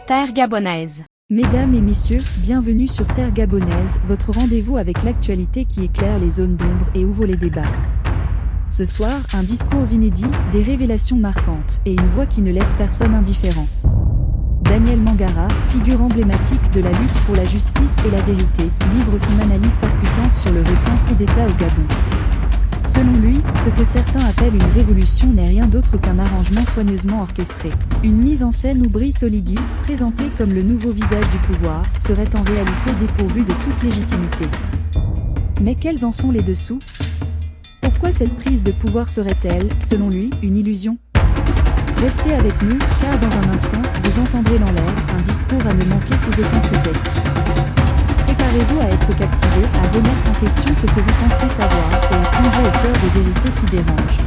Terre gabonaise. Mesdames et messieurs, bienvenue sur Terre gabonaise, votre rendez-vous avec l'actualité qui éclaire les zones d'ombre et ouvre les débats. Ce soir, un discours inédit, des révélations marquantes et une voix qui ne laisse personne indifférent. Daniel Mangara, figure emblématique de la lutte pour la justice et la vérité, livre son analyse percutante sur le récent coup d'État au Gabon. Selon lui, ce que certains appellent une révolution n'est rien d'autre qu'un arrangement soigneusement orchestré. Une mise en scène où Brice Oligui, présenté comme le nouveau visage du pouvoir, serait en réalité dépourvu de toute légitimité. Mais quels en sont les dessous ? Pourquoi cette prise de pouvoir serait-elle, selon lui, une illusion ? Restez avec nous, car dans un instant, vous entendrez dans l'air un discours à ne manquer sous aucun prétexte. Préparez-vous à être captivé, à remettre en question ce que vous pensiez savoir et à plonger au cœur des vérités qui dérangent.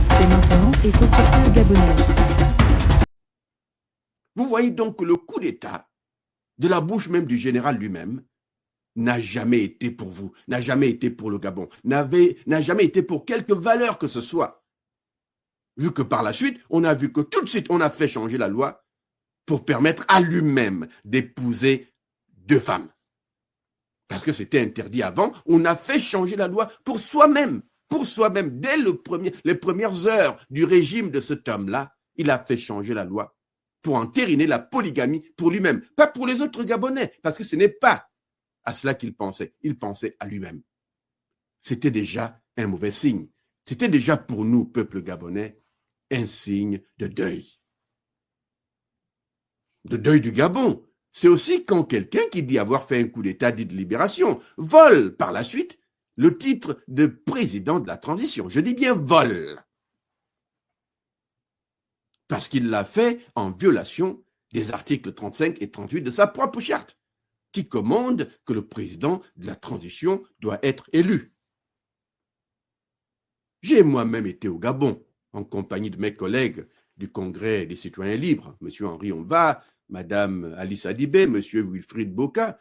C'est maintenant et c'est sur Terre gabonaise. Vous voyez donc que le coup d'État, de la bouche même du général lui-même, n'a jamais été pour vous, n'a jamais été pour le Gabon, n'a jamais été pour quelque valeur que ce soit. Vu que par la suite, on a vu que tout de suite, on a fait changer la loi pour permettre à lui-même d'épouser 2 femmes. Parce que c'était interdit avant, on a fait changer la loi pour soi-même. Pour soi-même, dès les premières heures du régime de cet homme-là, il a fait changer la loi pour entériner la polygamie pour lui-même. Pas pour les autres Gabonais, parce que ce n'est pas à cela qu'il pensait. Il pensait à lui-même. C'était déjà un mauvais signe. C'était déjà pour nous, peuple gabonais, un signe de deuil. De deuil du Gabon. C'est aussi quand quelqu'un qui dit avoir fait un coup d'État dit de libération vole par la suite le titre de président de la transition. Je dis bien vole. Parce qu'il l'a fait en violation des articles 35 et 38 de sa propre charte, qui commande que le président de la transition doit être élu. J'ai moi-même été au Gabon, en compagnie de mes collègues du Congrès des citoyens libres, M. Henri Onva, Mme Alice Adibé, M. Wilfried Boka,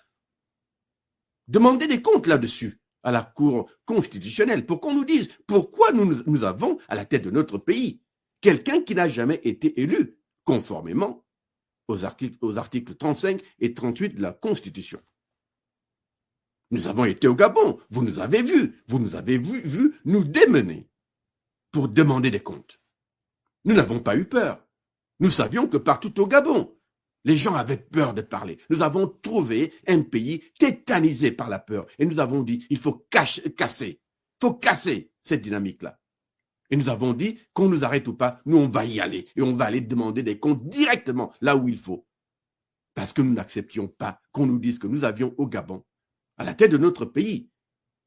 demander des comptes là-dessus à la Cour constitutionnelle pour qu'on nous dise pourquoi nous avons à la tête de notre pays quelqu'un qui n'a jamais été élu conformément aux articles 35 et 38 de la Constitution. Nous avons été au Gabon, vous nous avez vu nous démener pour demander des comptes. Nous n'avons pas eu peur. Nous savions que partout au Gabon, les gens avaient peur de parler. Nous avons trouvé un pays tétanisé par la peur. Et nous avons dit, il faut casser cette dynamique-là. Et nous avons dit, qu'on nous arrête ou pas, nous on va y aller. Et on va aller demander des comptes directement là où il faut. Parce que nous n'acceptions pas qu'on nous dise que nous avions au Gabon, à la tête de notre pays,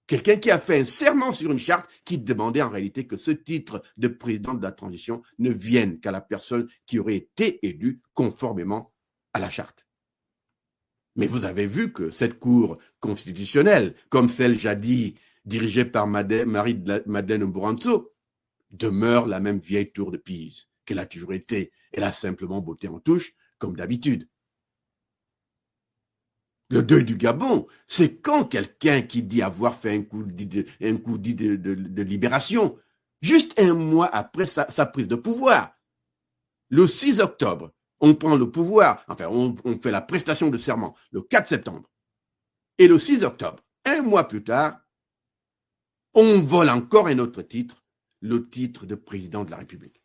quelqu'un qui a fait un serment sur une charte qui demandait en réalité que ce titre de président de la transition ne vienne qu'à la personne qui aurait été élue conformément à la charte. Mais vous avez vu que cette cour constitutionnelle, comme celle jadis dirigée par Marie-Madeleine Mburanso, demeure la même vieille tour de Pise qu'elle a toujours été. Elle a simplement botté en touche, comme d'habitude. Le deuil du Gabon, c'est quand quelqu'un qui dit avoir fait un coup dit de libération, juste un mois après sa prise de pouvoir. Le 6 octobre, on prend le pouvoir, enfin on fait la prestation de serment le 4 septembre. Et le 6 octobre, un mois plus tard, on vole encore un autre titre, le titre de président de la République.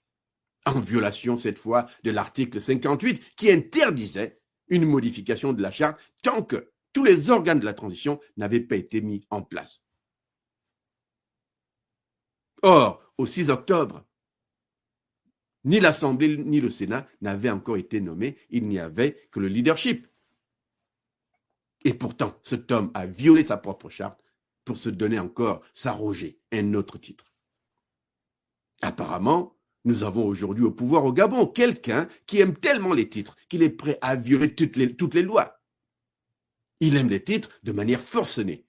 En violation cette fois de l'article 58 qui interdisait une modification de la charte tant que tous les organes de la transition n'avaient pas été mis en place. Or, au 6 octobre, ni l'Assemblée ni le Sénat n'avaient encore été nommés, il n'y avait que le leadership. Et pourtant, cet homme a violé sa propre charte pour se donner encore, s'arroger un autre titre. Apparemment, nous avons aujourd'hui au pouvoir au Gabon quelqu'un qui aime tellement les titres qu'il est prêt à violer toutes les lois. Il aime les titres de manière forcenée.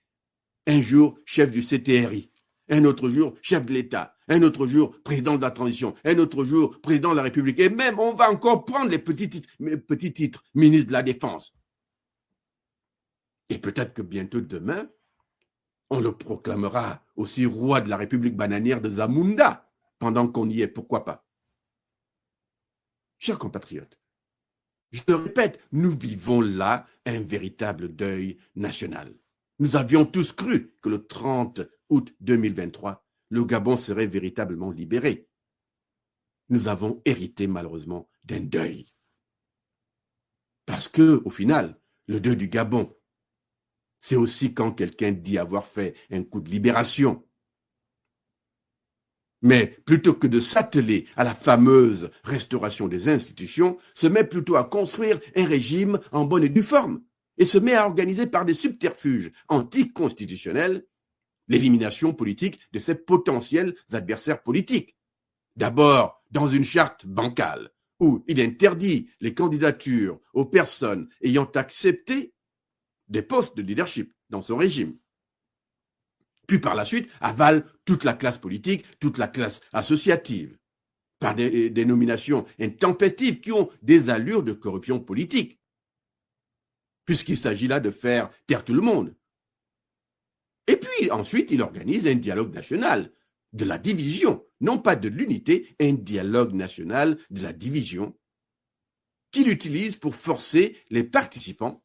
Un jour, chef du CTRI. Un autre jour, chef de l'État. Un autre jour, président de la transition. Un autre jour, président de la République. Et même, on va encore prendre les petits titres, ministre de la Défense. Et peut-être que bientôt demain, on le proclamera aussi roi de la République bananière de Zamunda. Pendant qu'on y est, pourquoi pas? Chers compatriotes, je le répète, nous vivons là un véritable deuil national. Nous avions tous cru que le 30 août 2023, le Gabon serait véritablement libéré. Nous avons hérité malheureusement d'un deuil. Parce que, au final, le deuil du Gabon, c'est aussi quand quelqu'un dit avoir fait un coup de libération. Mais plutôt que de s'atteler à la fameuse restauration des institutions, se met plutôt à construire un régime en bonne et due forme et se met à organiser par des subterfuges anticonstitutionnels l'élimination politique de ses potentiels adversaires politiques. D'abord, dans une charte bancale, où il interdit les candidatures aux personnes ayant accepté des postes de leadership dans son régime. Puis par la suite, avale toute la classe politique, toute la classe associative, par des nominations intempestives qui ont des allures de corruption politique, puisqu'il s'agit là de faire taire tout le monde. Et puis ensuite, il organise un dialogue national de la division, non pas de l'unité, un dialogue national de la division, qu'il utilise pour forcer les participants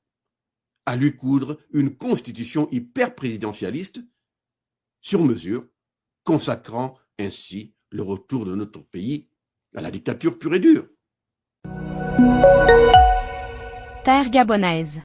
à lui coudre une constitution hyper-présidentialiste sur mesure, consacrant ainsi le retour de notre pays à la dictature pure et dure. Terre gabonaise.